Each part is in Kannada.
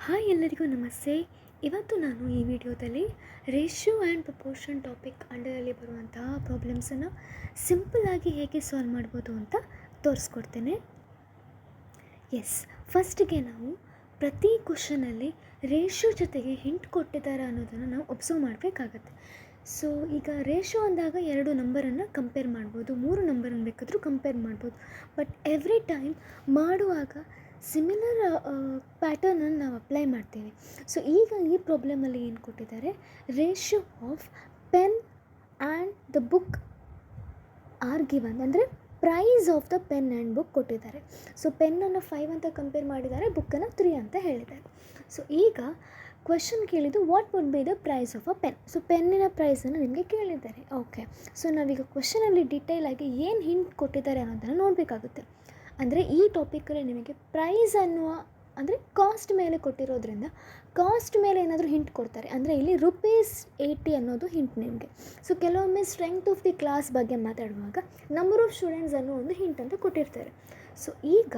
ಹಾಯ್ ಎಲ್ಲರಿಗೂ ನಮಸ್ತೆ. ಇವತ್ತು ನಾನು ಈ ವಿಡಿಯೋದಲ್ಲಿ ರೇಷಿಯೋ ಆ್ಯಂಡ್ ಪ್ರಪೋರ್ಷನ್ ಟಾಪಿಕ್ ಅಂಡರಲ್ಲಿ ಬರುವಂತಹ ಪ್ರಾಬ್ಲಮ್ಸನ್ನು ಸಿಂಪಲ್ಲಾಗಿ ಹೇಗೆ ಸಾಲ್ವ್ ಮಾಡ್ಬೋದು ಅಂತ ತೋರಿಸ್ಕೊಡ್ತೇನೆ. ಫಸ್ಟಿಗೆ ನಾವು ಪ್ರತಿ ಕ್ವಶನಲ್ಲಿ ರೇಷಿಯೋ ಜೊತೆಗೆ ಹಿಂಟ್ ಕೊಟ್ಟಿದ್ದಾರೆ ಅನ್ನೋದನ್ನು ನಾವು ಒಬ್ಸರ್ವ್ ಮಾಡಬೇಕಾಗತ್ತೆ. ಸೊ ಈಗ ರೇಷಿಯೋ ಅಂದಾಗ 2 ನಂಬರನ್ನು ಕಂಪೇರ್ ಮಾಡ್ಬೋದು, 3 ನಂಬರನ್ನು ಬೇಕಾದರೂ ಕಂಪೇರ್ ಮಾಡ್ಬೋದು. ಬಟ್ ಎವ್ರಿ ಟೈಮ್ ಮಾಡುವಾಗ ಸಿಮಿಲರ್ ಪ್ಯಾಟರ್ನನ್ನು ನಾವು ಅಪ್ಲೈ ಮಾಡ್ತೀವಿ. ಸೊ ಈಗ ಈ ಪ್ರಾಬ್ಲಮಲ್ಲಿ ಏನು ಕೊಟ್ಟಿದ್ದಾರೆ, ratio of pen and the book are given, ಅಂದರೆ price of the pen and book ಕೊಟ್ಟಿದ್ದಾರೆ. ಸೊ ಪೆನ್ನನ್ನು 5 ಅಂತ ಕಂಪೇರ್ ಮಾಡಿದ್ದಾರೆ, ಬುಕ್ಕನ್ನು 3 ಅಂತ ಹೇಳಿದ್ದಾರೆ. ಸೊ ಈಗ ಕ್ವೆಶನ್ ಕೇಳಿದ್ದು what would be the price of a pen. So ಪೆನ್ನಿನ ಪ್ರೈಸನ್ನು ನಿಮಗೆ ಕೇಳಿದ್ದಾರೆ. ಓಕೆ, ಸೊ ನಾವೀಗ ಕ್ವೆಶನಲ್ಲಿ ಡೀಟೇಲಾಗಿ ಏನು ಹಿಂಟ್ ಕೊಟ್ಟಿದ್ದಾರೆ ಅನ್ನೋದನ್ನು ನೋಡಬೇಕಾಗುತ್ತೆ. ಅಂದರೆ ಈ ಟಾಪಿಕಲ್ಲಿ ನಿಮಗೆ ಪ್ರೈಸ್ ಅನ್ನುವ ಅಂದರೆ ಕಾಸ್ಟ್ ಮೇಲೆ ಕೊಟ್ಟಿರೋದ್ರಿಂದ ಕಾಸ್ಟ್ ಮೇಲೆ ಏನಾದರೂ ಹಿಂಟ್ ಕೊಡ್ತಾರೆ. ಅಂದರೆ ಇಲ್ಲಿ ₹80 ಅನ್ನೋದು ಹಿಂಟ್ ನಿಮಗೆ. ಸೊ ಕೆಲವೊಮ್ಮೆ ಸ್ಟ್ರೆಂಗ್ತ್ ಆಫ್ ದಿ ಕ್ಲಾಸ್ ಬಗ್ಗೆ ಮಾತಾಡುವಾಗ ನಂಬರ್ ಆಫ್ ಸ್ಟೂಡೆಂಟ್ಸ್ ಅನ್ನೋ ಒಂದು ಹಿಂಟ್ ಅಂತ ಕೊಟ್ಟಿರ್ತಾರೆ. ಸೊ ಈಗ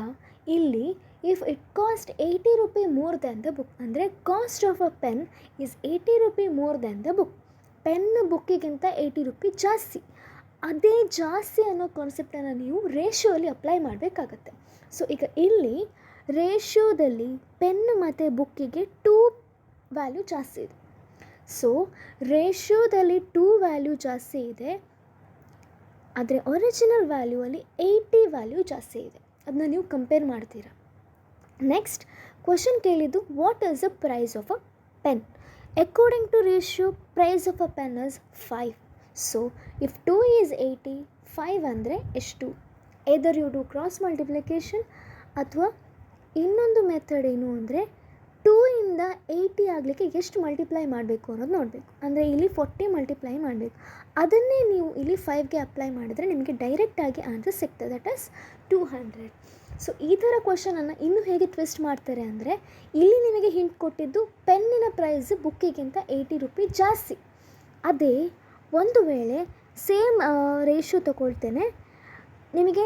ಇಲ್ಲಿ if it cost ₹80 more than the book, ಅಂದರೆ cost of a pen is ₹80 more than the book. Pen ಬುಕ್ಕಿಗಿಂತ ₹80 ಜಾಸ್ತಿ. ಅದೇ ಜಾಸ್ತಿ ಅನ್ನೋ ಕಾನ್ಸೆಪ್ಟನ್ನು ನೀವು ರೇಷಿಯೋಲಿ ಅಪ್ಲೈ ಮಾಡಬೇಕಾಗತ್ತೆ. ಸೊ ಈಗ ಇಲ್ಲಿ ರೇಷಿಯೋದಲ್ಲಿ ಪೆನ್ ಮತ್ತು ಬುಕ್ಕಿಗೆ 2 ವ್ಯಾಲ್ಯೂ ಜಾಸ್ತಿ ಇದೆ. ಸೊ ರೇಷಿಯೋದಲ್ಲಿ 2 ವ್ಯಾಲ್ಯೂ ಜಾಸ್ತಿ ಇದೆ, ಆದರೆ ಒರಿಜಿನಲ್ ವ್ಯಾಲ್ಯೂವಲ್ಲಿ 80 ವ್ಯಾಲ್ಯೂ ಜಾಸ್ತಿ ಇದೆ. ಅದನ್ನ ನೀವು ಕಂಪೇರ್ ಮಾಡ್ತೀರಾ. ನೆಕ್ಸ್ಟ್ ಕ್ವಶನ್ ಕೇಳಿದ್ದು what is the price of a pen. According to ratio price of a pen is 5. So if 2 is 80, 5 ಅಂದರೆ ಎಷ್ಟು? Either you do cross multiplication ಅಥವಾ ಇನ್ನೊಂದು ಮೆಥಡ್ ಏನು ಅಂದರೆ 2 ಇಂದ 80 ಆಗಲಿಕ್ಕೆ ಎಷ್ಟು ಮಲ್ಟಿಪ್ಲೈ ಮಾಡಬೇಕು ಅನ್ನೋದು ನೋಡಬೇಕು. ಅಂದರೆ ಇಲ್ಲಿ 40 ಮಲ್ಟಿಪ್ಲೈ ಮಾಡಬೇಕು. ಅದನ್ನೇ ನೀವು ಇಲ್ಲಿ 5ಗೆ ಅಪ್ಲೈ ಮಾಡಿದರೆ ನಿಮಗೆ ಡೈರೆಕ್ಟಾಗಿ ಆನ್ಸರ್ ಸಿಗ್ತದೆ, ದಟ್ ಇಸ್ 200. ಸೊ ಈ ಥರ ಕ್ವಶನನ್ನು ಇನ್ನೂ ಹೇಗೆ ಟ್ವಿಸ್ಟ್ ಮಾಡ್ತಾರೆ ಅಂದರೆ, ಇಲ್ಲಿ ನಿಮಗೆ ಹಿಂಟ್ ಕೊಟ್ಟಿದ್ದು ಪೆನ್ನಿನ ಪ್ರೈಸ್ ಬುಕ್ಕಿಗಿಂತ ₹80 ಜಾಸ್ತಿ. ಅದೇ ಒಂದು ವೇಳೆ ಸೇಮ್ ರೇಷಿಯೋ ತಗೊಳ್ತೇನೆ, ನಿಮಗೆ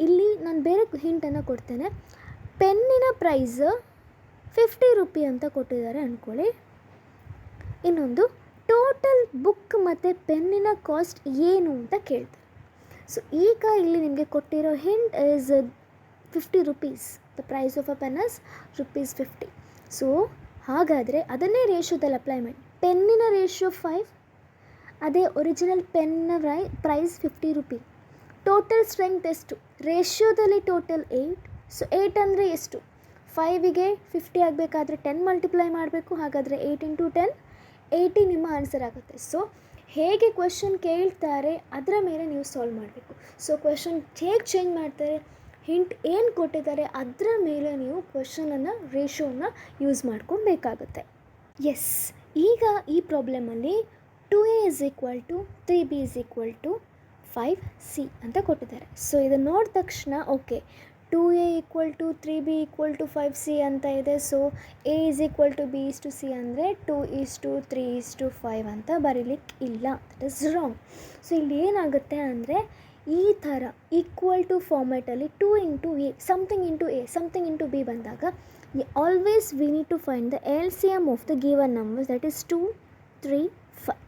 ಇಲ್ಲಿ ನಾನು ಬೇರೆ ಹಿಂಟನ್ನು ಕೊಡ್ತೇನೆ. ಪೆನ್ನಿನ ಪ್ರೈಸ್ ₹50 ಅಂತ ಕೊಟ್ಟಿದ್ದಾರೆ ಅಂದ್ಕೊಳ್ಳಿ. ಇನ್ನೊಂದು ಟೋಟಲ್ ಬುಕ್ ಮತ್ತು ಪೆನ್ನಿನ ಕಾಸ್ಟ್ ಏನು ಅಂತ ಕೇಳ್ತಾರೆ. ಸೊ ಈಗ ಇಲ್ಲಿ ನಿಮಗೆ ಕೊಟ್ಟಿರೋ hint is ₹50. The price of a pen is ₹50. So ಹಾಗಾದರೆ ಅದನ್ನೇ ರೇಷಿಯೋದಲ್ಲಿ ಅಪ್ಲೈ ಮಾಡಿ. ಪೆನ್ನಿನ ರೇಷಿಯೋ 5, ಅದೇ ಒರಿಜಿನಲ್ ಪೆನ್ನ ಪ್ರೈಸ್ ₹50. ಟೋಟಲ್ ಸ್ಟ್ರೆಂಗ್ತ್ ಎಷ್ಟು? ರೇಷಿಯೋದಲ್ಲಿ ಟೋಟಲ್ 8. ಸೊ 8 ಅಂದರೆ ಎಷ್ಟು? 5ಗೆ 50 ಆಗಬೇಕಾದ್ರೆ 10 ಮಲ್ಟಿಪ್ಲೈ ಮಾಡಬೇಕು. ಹಾಗಾದರೆ 8 × 10 80 ನಿಮ್ಮ ಆನ್ಸರ್ ಆಗುತ್ತೆ. ಸೊ ಹೇಗೆ ಕ್ವೆಶನ್ ಕೇಳ್ತಾರೆ ಅದರ ಮೇಲೆ ನೀವು ಸಾಲ್ವ್ ಮಾಡಬೇಕು. ಸೊ ಕ್ವೆಶನ್ ಹೇಗೆ ಚೇಂಜ್ ಮಾಡ್ತಾರೆ, ಹಿಂಟ್ ಏನು ಕೊಟ್ಟಿದ್ದಾರೆ ಅದರ ಮೇಲೆ ನೀವು ಕ್ವೆಶನನ್ನು ರೇಷಿಯೋನ ಯೂಸ್ ಮಾಡ್ಕೊಬೇಕಾಗುತ್ತೆ. ಈಗ ಈ ಪ್ರಾಬ್ಲಮಲ್ಲಿ 2a = 3b = 5c ಅಂತ ಕೊಟ್ಟಿದ್ದಾರೆ. ಸೊ ಇದನ್ನು ನೋಡಿದ ತಕ್ಷಣ ಓಕೆ 2a = 3b = 5c ಅಂತ ಇದೆ. ಸೊ a = b = c ಅಂದರೆ 2:3:5 ಅಂತ ಬರೀಲಿಕ್ಕೆ ಇಲ್ಲ, ದಟ್ ಇಸ್ ರಾಂಗ್. ಸೊ ಇಲ್ಲಿ ಏನಾಗುತ್ತೆ ಅಂದರೆ ಈ ಥರ ಈಕ್ವಲ್ ಟು ಫಾರ್ಮ್ಯಾಟಲ್ಲಿ 2 × a ಸಮಥಿಂಗ್ ಇಂಟು b ಬಂದಾಗ always we need to find the LCM of the given numbers, that is 2, 3, 5.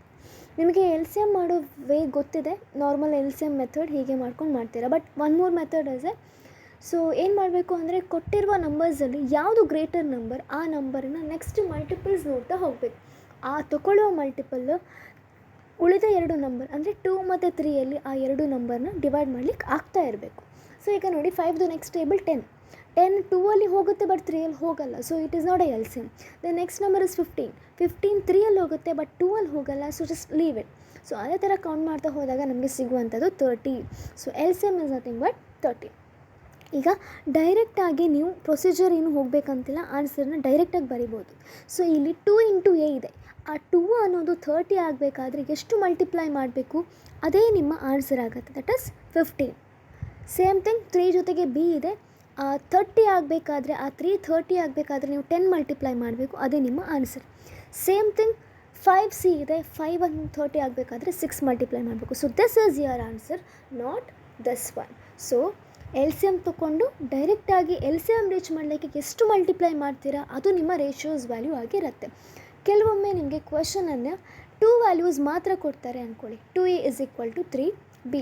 ನಿಮಗೆ LCM ಮಾಡೋ ವೇ ಗೊತ್ತಿದೆ, ನಾರ್ಮಲ್ LCM ಮೆಥಡ್ ಹೀಗೆ ಮಾಡ್ಕೊಂಡು ಮಾಡ್ತೀರಾ. ಬಟ್ ಒನ್ ಮೋರ್ ಮೆಥಡ್ ಇದೆ. ಸೊ ಏನು ಮಾಡಬೇಕು ಅಂದರೆ ಕೊಟ್ಟಿರುವ ನಂಬರ್ಸಲ್ಲಿ ಯಾವುದು ಗ್ರೇಟರ್ ನಂಬರ್ ಆ ನಂಬರನ್ನ ನೆಕ್ಸ್ಟ್ ಮಲ್ಟಿಪಲ್ಸ್ ನೋಡ್ತಾ ಹೋಗಬೇಕು. ಆ ತಗೊಳ್ಳೋ ಮಲ್ಟಿಪಲ್ ಉಳಿದ 2 ನಂಬರ್ ಅಂದರೆ 2 ಮತ್ತು 3ಯಲ್ಲಿ ಆ 2 ನಂಬರ್ನ ಡಿವೈಡ್ ಮಾಡಲಿಕ್ಕೆ ಆಗ್ತಾ ಇರಬೇಕು. ಸೊ ಈಗ ನೋಡಿ 5ದು ನೆಕ್ಸ್ಟ್ ಟೇಬಲ್ 10 2ಅಲ್ಲಿ ಹೋಗುತ್ತೆ ಬಟ್ 3ಅಲ್ಲಿ ಹೋಗಲ್ಲ. So it is not A LCM. The next number is 15 3ಅಲ್ಲಿ ಹೋಗುತ್ತೆ ಬಟ್ 2ಅಲ್ಲಿ ಹೋಗಲ್ಲ. So just leave it. So ಅದೇ ಥರ ಕೌಂಟ್ ಮಾಡ್ತಾ ಹೋದಾಗ ನಮಗೆ ಸಿಗುವಂಥದ್ದು 30. So LCM is nothing but 30. ಈಗ ಡೈರೆಕ್ಟಾಗಿ ನೀವು ಪ್ರೊಸೀಜರ್ ಏನು ಹೋಗಬೇಕಂತಿಲ್ಲ, ಆನ್ಸರ್ನ ಡೈರೆಕ್ಟಾಗಿ ಬರಿಬೋದು. ಸೊ ಇಲ್ಲಿ 2 × a ಇದೆ. ಆ 2 ಅನ್ನೋದು 30 ಆಗಬೇಕಾದ್ರೆ ಎಷ್ಟು ಮಲ್ಟಿಪ್ಲೈ ಮಾಡಬೇಕು, ಅದೇ ನಿಮ್ಮ ಆನ್ಸರ್ ಆಗುತ್ತೆ, ದಟ್ ಇಸ್ 15. ಸೇಮ್ ಥಿಂಗ್ 3 ಜೊತೆಗೆ b ಇದೆ. ಆ 30 ಆಗಬೇಕಾದ್ರೆ ಆ 3 30 ಆಗಬೇಕಾದ್ರೆ ನೀವು 10 ಮಲ್ಟಿಪ್ಲೈ ಮಾಡಬೇಕು, ಅದೇ ನಿಮ್ಮ ಆನ್ಸರ್. ಸೇಮ್ ಥಿಂಗ್ 5c ಇದೆ. 5 ಅನ್ನು 30 ಆಗಬೇಕಾದ್ರೆ 6 ಮಲ್ಟಿಪ್ಲೈ ಮಾಡಬೇಕು. So this is your answer, not this one. So L C M ತೊಗೊಂಡು ಡೈರೆಕ್ಟಾಗಿ ಎಲ್ ಸಿ ಎಮ್ ರೀಚ್ ಮಾಡಲಿಕ್ಕೆ ಎಷ್ಟು ಮಲ್ಟಿಪ್ಲೈ ಮಾಡ್ತೀರಾ ಅದು ನಿಮ್ಮ ರೇಷಿಯೋಸ್ ವ್ಯಾಲ್ಯೂ ಆಗಿರುತ್ತೆ. ಕೆಲವೊಮ್ಮೆ ನಿಮಗೆ ಕ್ವೆಶನನ್ನು 2 ವ್ಯಾಲ್ಯೂಸ್ ಮಾತ್ರ ಕೊಡ್ತಾರೆ ಅಂದ್ಕೊಳ್ಳಿ, 2a = 3b.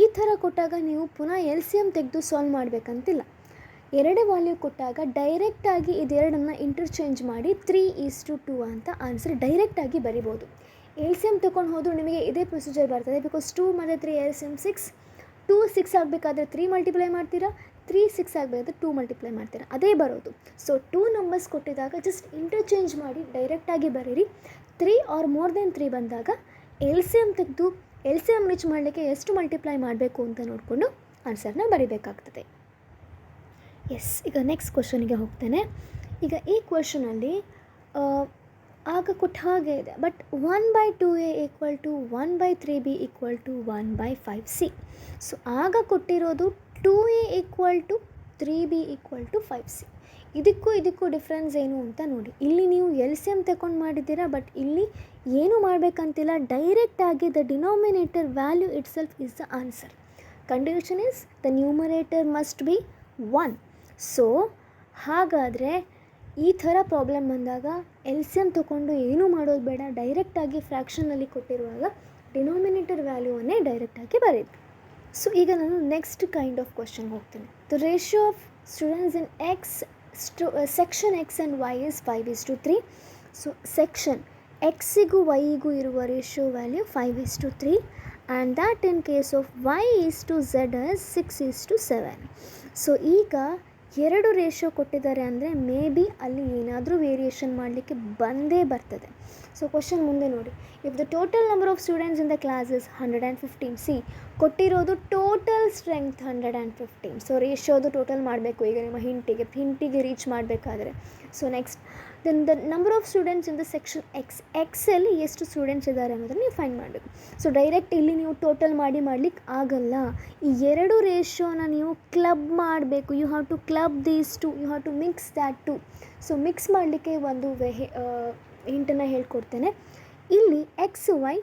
ಈ ಥರ ಕೊಟ್ಟಾಗ ನೀವು ಪುನಃ ಎಲ್ ಸಿ ಎಮ್ ತೆಗೆದು ಸಾಲ್ವ್ ಮಾಡಬೇಕಂತಿಲ್ಲ. 2 ವ್ಯಾಲ್ಯೂ ಕೊಟ್ಟಾಗ ಡೈರೆಕ್ಟಾಗಿ ಇದೆರಡನ್ನು ಇಂಟರ್ಚೇಂಜ್ ಮಾಡಿ 3:2 ಅಂತ ಆನ್ಸರ್ ಡೈರೆಕ್ಟಾಗಿ ಬರಿಬೋದು. ಎಲ್ ಸಿ ಎಮ್ ತೊಗೊಂಡು ಹೋದರೂ ನಿಮಗೆ ಇದೇ ಪ್ರೊಸೀಜರ್ ಬರ್ತದೆ. ಬಿಕಾಸ್ 2 ಮತ್ತು 3 ಎಲ್ ಸಿ ಎಮ್ 6, 2 6 ಆಗಬೇಕಾದ್ರೆ 3 ಮಲ್ಟಿಪ್ಲೈ ಮಾಡ್ತೀರಾ, 3 6 ಆಗಬೇಕಾದ್ರೆ 2 ಮಲ್ಟಿಪ್ಲೈ ಮಾಡ್ತೀರಾ, ಅದೇ ಬರೋದು. ಸೊ 2 ನಂಬರ್ಸ್ ಕೊಟ್ಟಿದ್ದಾಗ ಜಸ್ಟ್ ಇಂಟರ್ಚೇಂಜ್ ಮಾಡಿ ಡೈರೆಕ್ಟಾಗಿ ಬರೀರಿ. 3 ಆರ್ ಮೋರ್ ದೆನ್ 3 ಬಂದಾಗ ಎಲ್ ಸಿ ಎಮ್ ತೆಗೆದು ಎಲ್ ಸಿ ಎಮ್ ರೀಚ್ ಮಾಡಲಿಕ್ಕೆ ಎಷ್ಟು ಮಲ್ಟಿಪ್ಲೈ ಮಾಡಬೇಕು ಅಂತ ನೋಡಿಕೊಂಡು ಆನ್ಸರ್ನ ಬರೀಬೇಕಾಗ್ತದೆ. ಎಸ್, ಈಗ ನೆಕ್ಸ್ಟ್ ಕ್ವೆಶನಿಗೆ ಹೋಗ್ತೇನೆ. ಈಗ ಈ ಕ್ವೆಶನಲ್ಲಿ ಆಗ ಕೊಟ್ಟ ಹಾಗೆ ಇದೆ, but 1/2a = 1/3b = 1/5c. So ಆಗ ಕೊಟ್ಟಿರೋದು 2a = 3b = 5c. ಇದಕ್ಕೂ ಡಿಫ್ರೆನ್ಸ್ ಏನು ಅಂತ ನೋಡಿ. ಇಲ್ಲಿ ನೀವು ಎಲ್ ಸಿ ಎಮ್ ತಗೊಂಡು ಮಾಡಿದ್ದೀರಾ, ಬಟ್ ಇಲ್ಲಿ ಏನು ಮಾಡಬೇಕಂತಿಲ್ಲ, ಡೈರೆಕ್ಟಾಗಿ the denominator value it self is the answer. Condition is the numerator must be 1. So ಹಾಗಾದರೆ ಈ ಥರ ಪ್ರಾಬ್ಲಮ್ ಬಂದಾಗ ಎಲ್ ಸಿ ಎಮ್ ತೊಗೊಂಡು ಏನೂ ಮಾಡೋದು ಬೇಡ, ಡೈರೆಕ್ಟಾಗಿ ಫ್ರ್ಯಾಕ್ಷನಲ್ಲಿ ಕೊಟ್ಟಿರುವಾಗ ಡಿನಾಮಿನೇಟರ್ ವ್ಯಾಲ್ಯೂವನ್ನೇ ಡೈರೆಕ್ಟಾಗಿ ಬರೀರಿ. ಸೊ ಈಗ ನಾನು ನೆಕ್ಸ್ಟ್ ಕೈಂಡ್ ಆಫ್ ಕ್ವಶನ್ ಹೋಗ್ತೀನಿ. The ratio of students in section x and y is 5:3. So section ಎಕ್ಸಿಗೂ ವೈಗೂ ಇರುವ ratio value 5:3 and that in case of y:z as 6:7. So ಈಗ 2 ರೇಷಿಯೋ ಕೊಟ್ಟಿದ್ದಾರೆ ಅಂದರೆ ಮೇ ಬಿ ಅಲ್ಲಿ ಏನಾದರೂ ವೇರಿಯೇಷನ್ ಮಾಡಲಿಕ್ಕೆ ಬಂದೇ ಬರ್ತದೆ. ಸೊ ಕ್ವಶನ್ ಮುಂದೆ ನೋಡಿ. If the total number of students in the class is 115, ಸಿ ಕೊಟ್ಟಿರೋದು ಟೋಟಲ್ ಸ್ಟ್ರೆಂತ್ 115. ಸೊ ರೇಷಿಯೋದು ಟೋಟಲ್ ಮಾಡಬೇಕು ಈಗ ನಿಮ್ಮ ಹಿಂಟಿಗೆ ರೀಚ್ ಮಾಡಬೇಕಾದ್ರೆ. So next then the number of students in the section ಎಕ್ಸಲ್ಲಿ ಎಷ್ಟು ಸ್ಟೂಡೆಂಟ್ಸ್ ಇದ್ದಾರೆ ಅನ್ನೋದನ್ನು ನೀವು ಫೈಂಡ್ ಮಾಡಬೇಕು. ಸೊ ಡೈರೆಕ್ಟ್ ಇಲ್ಲಿ ನೀವು ಟೋಟಲ್ ಮಾಡಲಿಕ್ಕೆ ಆಗಲ್ಲ. ಈ 2 ರೇಷಿಯೋನ ನೀವು ಕ್ಲಬ್ ಮಾಡಬೇಕು. You have to club these two, you have to mix that two. So mix ಮಾಡಲಿಕ್ಕೆ ಒಂದು ಹಿಂಟನ್ನು ಹೇಳ್ಕೊಡ್ತೇನೆ. ಇಲ್ಲಿ XY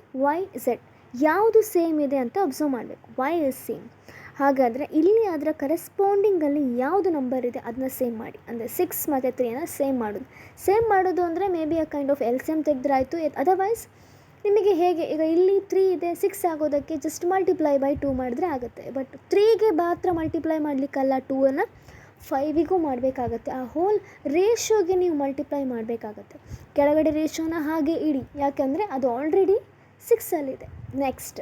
Z ಯಾವುದು ಸೇಮ್ ಇದೆ ಅಂತ ಅಬ್ಸರ್ವ್ ಮಾಡಬೇಕು. Y is same. ಹಾಗಾದರೆ ಇಲ್ಲಿ ಅದರ ಕರೆಸ್ಪಾಂಡಿಂಗಲ್ಲಿ ಯಾವುದು ನಂಬರ್ ಇದೆ ಅದನ್ನ ಸೇಮ್ ಮಾಡಿ. ಅಂದರೆ 6 ಮತ್ತು 3ನ ಸೇಮ್ ಮಾಡೋದು ಅಂದರೆ may be a kind of L C M ತೆಗೆದ್ರೆ ಆಯಿತು. ಅದರ್ವೈಸ್ ನಿಮಗೆ ಹೇಗೆ ಈಗ ಇಲ್ಲಿ 3 ಇದೆ, 6 ಆಗೋದಕ್ಕೆ ಜಸ್ಟ್ ಮಲ್ಟಿಪ್ಲೈ ಬೈ 2 ಮಾಡಿದ್ರೆ ಆಗುತ್ತೆ. ಬಟ್ 3ಗೆ ಮಾತ್ರ ಮಲ್ಟಿಪ್ಲೈ ಮಾಡಲಿಕ್ಕಲ್ಲ, 2ಅನ್ನು 5ಗೂ ಮಾಡಬೇಕಾಗತ್ತೆ. ಆ ಹೋಲ್ ರೇಷಿಯೋಗೆ ನೀವು ಮಲ್ಟಿಪ್ಲೈ ಮಾಡಬೇಕಾಗತ್ತೆ. ಕೆಳಗಡೆ ರೇಷಿಯೋನ ಹಾಗೆ ಇಡಿ, ಯಾಕೆಂದರೆ ಅದು ಆಲ್ರೆಡಿ 6ಅಲ್ಲಿದೆ. ನೆಕ್ಸ್ಟ್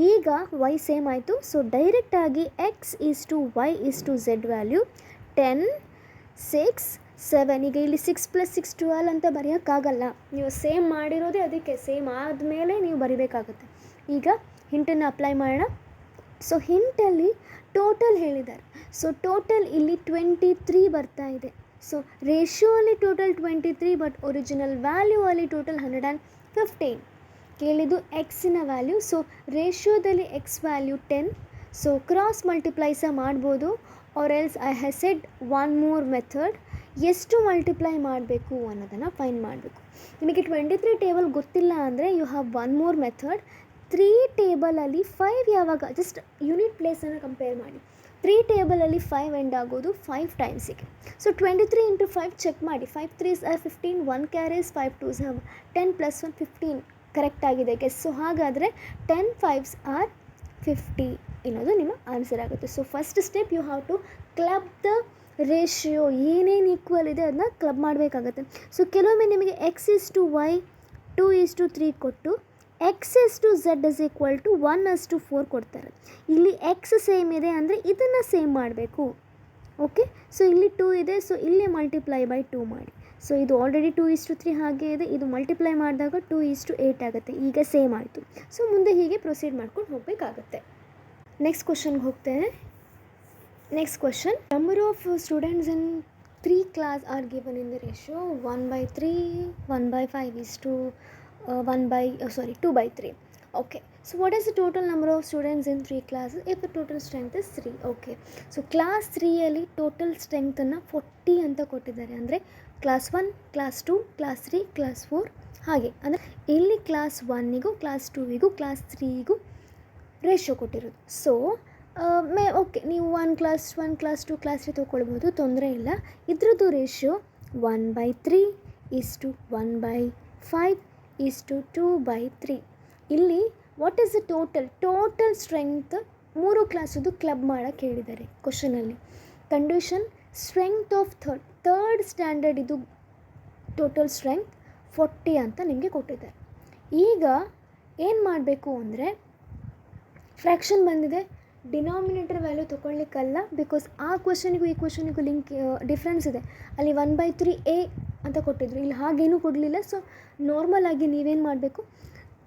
ಈಗ y ಸೇಮ್ ಆಯಿತು. ಸೊ ಡೈರೆಕ್ಟಾಗಿ x:y:z ವ್ಯಾಲ್ಯೂ 10, 6, 7. ಈಗ ಇಲ್ಲಿ 6 + 6 12 ಅಂತ ಬರೆಯೋಕ್ಕಾಗಲ್ಲ. ನೀವು ಸೇಮ್ ಮಾಡಿರೋದೇ ಅದಕ್ಕೆ, ಸೇಮ್ ಆದಮೇಲೆ ನೀವು ಬರಿಬೇಕಾಗುತ್ತೆ. ಈಗ ಹಿಂಟನ್ನು ಅಪ್ಲೈ ಮಾಡೋಣ. ಸೊ ಹಿಂಟಲ್ಲಿ ಟೋಟಲ್ ಹೇಳಿದ್ದಾರೆ. ಸೊ ಟೋಟಲ್ ಇಲ್ಲಿ 23 ಬರ್ತಾ ಇದೆ. ಸೊ ರೇಷಿಯೋ ಅಲ್ಲಿ ಟೋಟಲ್ 23, ಬಟ್ ಒರಿಜಿನಲ್ ವ್ಯಾಲ್ಯೂ ಅಲ್ಲಿ ಟೋಟಲ್ 115. ಕೇಳಿದ್ದು ಎಕ್ಸಿನ ವ್ಯಾಲ್ಯೂ. ಸೊ ರೇಷಿಯೋದಲ್ಲಿ x value 10. So cross multiply ಸಹ ಮಾಡ್ಬೋದು, or else I have said one more method. ಎಷ್ಟು ಮಲ್ಟಿಪ್ಲೈ ಮಾಡಬೇಕು ಅನ್ನೋದನ್ನು ಫೈಂಡ್ ಮಾಡಬೇಕು. ನಿಮಗೆ 23 ಟೇಬಲ್ ಗೊತ್ತಿಲ್ಲ ಅಂದರೆ you have one more method. 3 ಟೇಬಲಲ್ಲಿ 5 ಯಾವಾಗ ಜಸ್ಟ್ ಯೂನಿಟ್ ಪ್ಲೇಸನ್ನು ಕಂಪೇರ್ ಮಾಡಿ. 3 ಟೇಬಲಲ್ಲಿ 5 ಎಂಡ್ ಆಗೋದು 5 ಟೈಮ್ಸಿಗೆ. ಸೊ 23 × 5 ಚೆಕ್ ಮಾಡಿ. 5 3s are 15, 1 carries, 5 2s are 10 + 1 15 correct ಆಗಿದೆ ಗೆಸ್. ಸೊ ಹಾಗಾದರೆ 10 5s are 50 ಅನ್ನೋದು ನಿಮ್ಮ ಆನ್ಸರ್ ಆಗುತ್ತೆ. So first step you have to club the ratio. ಏನೇನು ಈಕ್ವಲ್ ಇದೆ ಅದನ್ನ ಕ್ಲಬ್ ಮಾಡಬೇಕಾಗತ್ತೆ. ಸೊ ಕೆಲವೊಮ್ಮೆ ನಿಮಗೆ x:y 2:3 ಕೊಟ್ಟು x:z = 1:4 ಕೊಡ್ತಾರೆ. ಇಲ್ಲಿ x ಸೇಮ್ ಇದೆ ಅಂದರೆ ಇದನ್ನು ಸೇಮ್ ಮಾಡಬೇಕು. ಓಕೆ, ಸೊ ಇಲ್ಲಿ 2 ಇದೆ, ಸೊ ಇಲ್ಲಿ ಮಲ್ಟಿಪ್ಲೈ ಬೈ 2 ಮಾಡಿ. ಸೊ ಇದು ಆಲ್ರೆಡಿ 2:3 ಹಾಗೆ ಇದೆ, ಇದು ಮಲ್ಟಿಪ್ಲೈ ಮಾಡಿದಾಗ 2:8 ಆಗುತ್ತೆ. ಈಗ ಸೇಮ್ ಆಯಿತು. ಸೊ ಮುಂದೆ ಹೀಗೆ ಪ್ರೊಸೀಡ್ ಮಾಡ್ಕೊಂಡು ಹೋಗಬೇಕಾಗತ್ತೆ. ನೆಕ್ಸ್ಟ್ ಕ್ವಶನ್ಗೆ ಹೋಗ್ತೇನೆ. Next question, number of students in 3 class are given in the ratio 1/3, 1/5 2/3. Okay, so what is the total number of students in 3 classes if the total strength is 3? Okay, so class 3ಯಲ್ಲಿ total ಸ್ಟ್ರೆಂತನ್ನು 40 ಅಂತ ಕೊಟ್ಟಿದ್ದಾರೆ. ಅಂದರೆ ಕ್ಲಾಸ್ 1, ಕ್ಲಾಸ್ 2, ಕ್ಲಾಸ್ 3, ಕ್ಲಾಸ್ 4 ಹಾಗೆ. ಅಂದರೆ ಇಲ್ಲಿ ಕ್ಲಾಸ್ 1ಗೂ ಕ್ಲಾಸ್ 2ಗೂ ಕ್ಲಾಸ್ 3ಗೂ ರೇಷಿಯೋ ಕೊಟ್ಟಿರೋದು. ಸೊ ಓಕೆ, ನೀವು 1 ಕ್ಲಾಸ್ 1 ಕ್ಲಾಸ್ 2 ಕ್ಲಾಸ್ 3 ತೊಗೊಳ್ಬೋದು, ತೊಂದರೆ ಇಲ್ಲ. ಇದ್ರದ್ದು ರೇಷಿಯೋ 1/3 ಈಸ್ಟು 1/5 ಈಸ್ಟು 2/3. ಇಲ್ಲಿ what is the total strength 3 ಕ್ಲಾಸದು ಕ್ಲಬ್ ಮಾಡೋಕ್ಕೆ ಹೇಳಿದ್ದಾರೆ ಕ್ವಶನಲ್ಲಿ. Condition strength of third standard ಇದು ಟೋಟಲ್ ಸ್ಟ್ರೆಂಗ್ತ್ 40 ಅಂತ ನಿಮಗೆ ಕೊಟ್ಟಿದ್ದಾರೆ. ಈಗ ಏನು ಮಾಡಬೇಕು ಅಂದರೆ, ಫ್ರ್ಯಾಕ್ಷನ್ ಬಂದಿದೆ, ಡಿನಾಮಿನೇಟರ್ ವ್ಯಾಲ್ಯೂ ತೊಗೊಳ್ಲಿಕ್ಕಲ್ಲ, ಬಿಕಾಸ್ ಆ ಕ್ವಶನಿಗೂ ಈ ಕ್ವಶನಿಗೂ ಡಿಫ್ರೆನ್ಸ್ ಇದೆ. ಅಲ್ಲಿ 1/3a ಅಂತ ಕೊಟ್ಟಿದ್ರು, ಇಲ್ಲಿ ಹಾಗೇನೂ ಕೊಡಲಿಲ್ಲ. ಸೊ ನಾರ್ಮಲ್ ಆಗಿ ನೀವೇನು ಮಾಡಬೇಕು,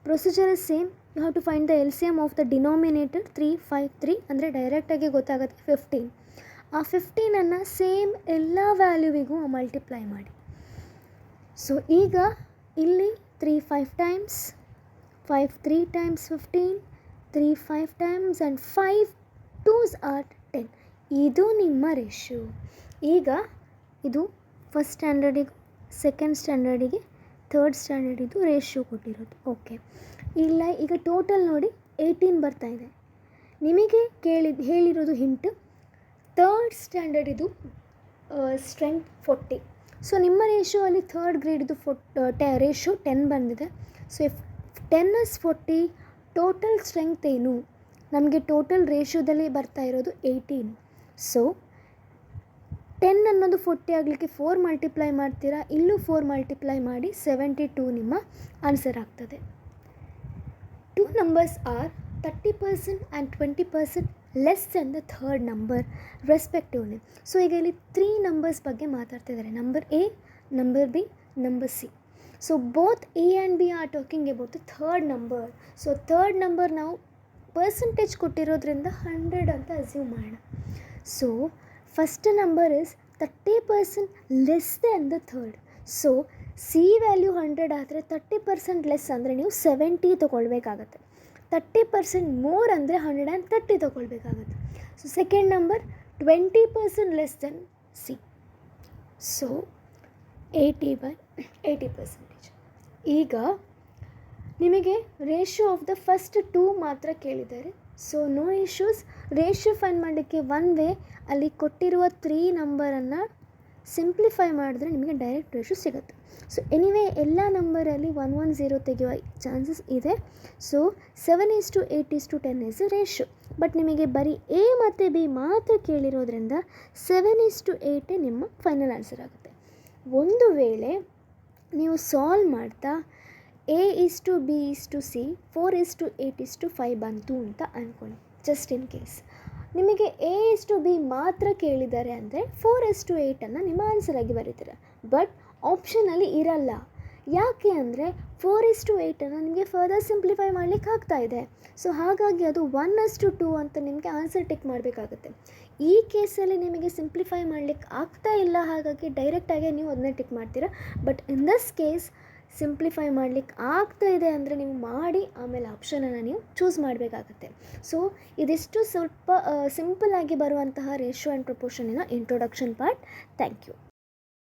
procedure is same. You have to find the LCM of the denominator 353 ಅಂದರೆ ಡೈರೆಕ್ಟಾಗಿ ಗೊತ್ತಾಗುತ್ತೆ 15. ಆ 15ಅನ್ನು ಸೇಮ್ ಎಲ್ಲ ವ್ಯಾಲ್ಯೂವಿಗೂ ಮಲ್ಟಿಪ್ಲೈ ಮಾಡಿ. ಸೊ ಈಗ ಇಲ್ಲಿ 3 5 times, 5 3 times 15, 3 5 times and 5 2s are 10. ಇದು ನಿಮ್ಮ ರೇಷಿಯೋ. ಈಗ ಇದು ಫಸ್ಟ್ ಸ್ಟ್ಯಾಂಡರ್ಡಿಗೆ, ಸೆಕೆಂಡ್ ಸ್ಟ್ಯಾಂಡರ್ಡಿಗೆ, ಥರ್ಡ್ ಸ್ಟ್ಯಾಂಡರ್ಡಿದು ರೇಷಿಯೋ ಕೊಟ್ಟಿರೋದು. ಓಕೆ, ಇಲ್ಲ ಈಗ ಟೋಟಲ್ ನೋಡಿ 18 ಬರ್ತಾಯಿದೆ. ನಿಮಗೆ ಹೇಳಿರೋದು ಹಿಂಟ್, ಥರ್ಡ್ ಸ್ಟ್ಯಾಂಡರ್ಡಿದು ಸ್ಟ್ರೆಂತ್ 40. ಸೊ ನಿಮ್ಮ ರೇಷಿಯೋ ಅಲ್ಲಿ ಥರ್ಡ್ ಗ್ರೇಡಿದು ರೇಷಿಯೋ 10 ಬಂದಿದೆ. So if 10 is 40, total strength ಏನು, ನಮಗೆ ಟೋಟಲ್ ರೇಷಿಯೋದಲ್ಲಿ ಬರ್ತಾ ಇರೋದು 18. ಸೊ 10 ಅನ್ನೋದು 40 ಆಗಲಿಕ್ಕೆ 4 ಮಲ್ಟಿಪ್ಲೈ ಮಾಡ್ತೀರಾ, ಇಲ್ಲೂ 4 ಮಲ್ಟಿಪ್ಲೈ ಮಾಡಿ 72 ನಿಮ್ಮ ಆನ್ಸರ್ ಆಗ್ತದೆ. 2 numbers are 30% and 20% less then the third number respectively. So ಈಗ ಇಲ್ಲಿ 3 ನಂಬರ್ಸ್ ಬಗ್ಗೆ ಮಾತಾಡ್ತಿದ್ದಾರೆ, number A, number B, number C. So both A and B are talking about the third number. So third number ನಾವು ಪರ್ಸೆಂಟೇಜ್ ಕೊಟ್ಟಿರೋದ್ರಿಂದ 100 ಅಂತ ಅಸ್ಯೂಮ್ ಮಾಡೋಣ. So first number is 30% less than the third. So C value 100 ಆದರೆ 30% ಲೆಸ್ ಅಂದರೆ ನೀವು 70 ತೊಗೊಳ್ಬೇಕಾಗತ್ತೆ. 30% ಮೋರ್ ಅಂದರೆ 130 ತೊಗೊಳ್ಬೇಕಾಗತ್ತೆ. So second number 20% less than C. So 80/80%. ಈಗ ನಿಮಗೆ ರೇಷಿಯೋ ಆಫ್ ದ ಫಸ್ಟ್ 2 ಮಾತ್ರ ಕೇಳಿದ್ದಾರೆ. So no issues. Ratio find ಮಾಡಲಿಕ್ಕೆ ಒನ್ ವೇ, ಅಲ್ಲಿ ಕೊಟ್ಟಿರುವ 3 ನಂಬರನ್ನು ಸಿಂಪ್ಲಿಫೈ ಮಾಡಿದ್ರೆ ನಿಮಗೆ ಡೈರೆಕ್ಟ್ ರೇಷಿಯೋ ಸಿಗುತ್ತೆ. ಸೊ ಎನಿವೇ ಎಲ್ಲ ನಂಬರಲ್ಲಿ 110 ತೆಗೆಯುವ ಚಾನ್ಸಸ್ ಇದೆ. So 7:8:10 is ratio. ಬಟ್ ನಿಮಗೆ ಬರೀ A ಮತ್ತು B ಮಾತ್ರ ಕೇಳಿರೋದ್ರಿಂದ 7:8 ನಿಮ್ಮ ಫೈನಲ್ ಆನ್ಸರ್ ಆಗುತ್ತೆ. ಒಂದು ವೇಳೆ ನೀವು ಸಾಲ್ವ್ ಮಾಡ್ತಾ A:B:C 4:8:5 ಬಂತು ಅಂತ ಅಂದ್ಕೊಳ್ಳಿ, ಜಸ್ಟ್ ಇನ್ ಕೇಸ್ ನಿಮಗೆ A:B ಮಾತ್ರ ಕೇಳಿದ್ದಾರೆ ಅಂದರೆ 4:8 ನಿಮ್ಮ ಆನ್ಸರ್ ಆಗಿ ಬರೀತೀರ. ಬಟ್ ಆಪ್ಷನಲ್ಲಿ ಇರಲ್ಲ. ಯಾಕೆ ಅಂದರೆ 4:8 ನಿಮಗೆ ಫರ್ದರ್ ಸಿಂಪ್ಲಿಫೈ ಮಾಡಲಿಕ್ಕೆ ಆಗ್ತಾ ಇದೆ. ಸೊ ಹಾಗಾಗಿ ಅದು 1:2 ಅಂತ ನಿಮಗೆ ಆನ್ಸರ್ ಟಿಕ್ ಮಾಡಬೇಕಾಗುತ್ತೆ. ಈ ಕೇಸಲ್ಲಿ ನಿಮಗೆ ಸಿಂಪ್ಲಿಫೈ ಮಾಡಲಿಕ್ಕೆ ಆಗ್ತಾ ಇಲ್ಲ, ಹಾಗಾಗಿ ಡೈರೆಕ್ಟಾಗಿ ನೀವು ಅದನ್ನೇ ಟಿಕ್ ಮಾಡ್ತೀರಾ. But in this case simplify ಮಾಡಲಿಕ್ಕೆ ಆಗ್ತಾ ಇದೆ ಅಂದರೆ ನೀವು ಮಾಡಿ ಆಮೇಲೆ ಆಪ್ಷನನ್ನು ನೀವು ಚೂಸ್ ಮಾಡಬೇಕಾಗತ್ತೆ. ಸೊ ಇದಿಷ್ಟು ಸ್ವಲ್ಪ ಸಿಂಪಲ್ಲಾಗಿ ಬರುವಂತಹ ರೇಷಿಯೋ ಆ್ಯಂಡ್ ಪ್ರಪೋರ್ಷನಿನ ಇಂಟ್ರೊಡಕ್ಷನ್ ಪಾರ್ಟ್. Thank you.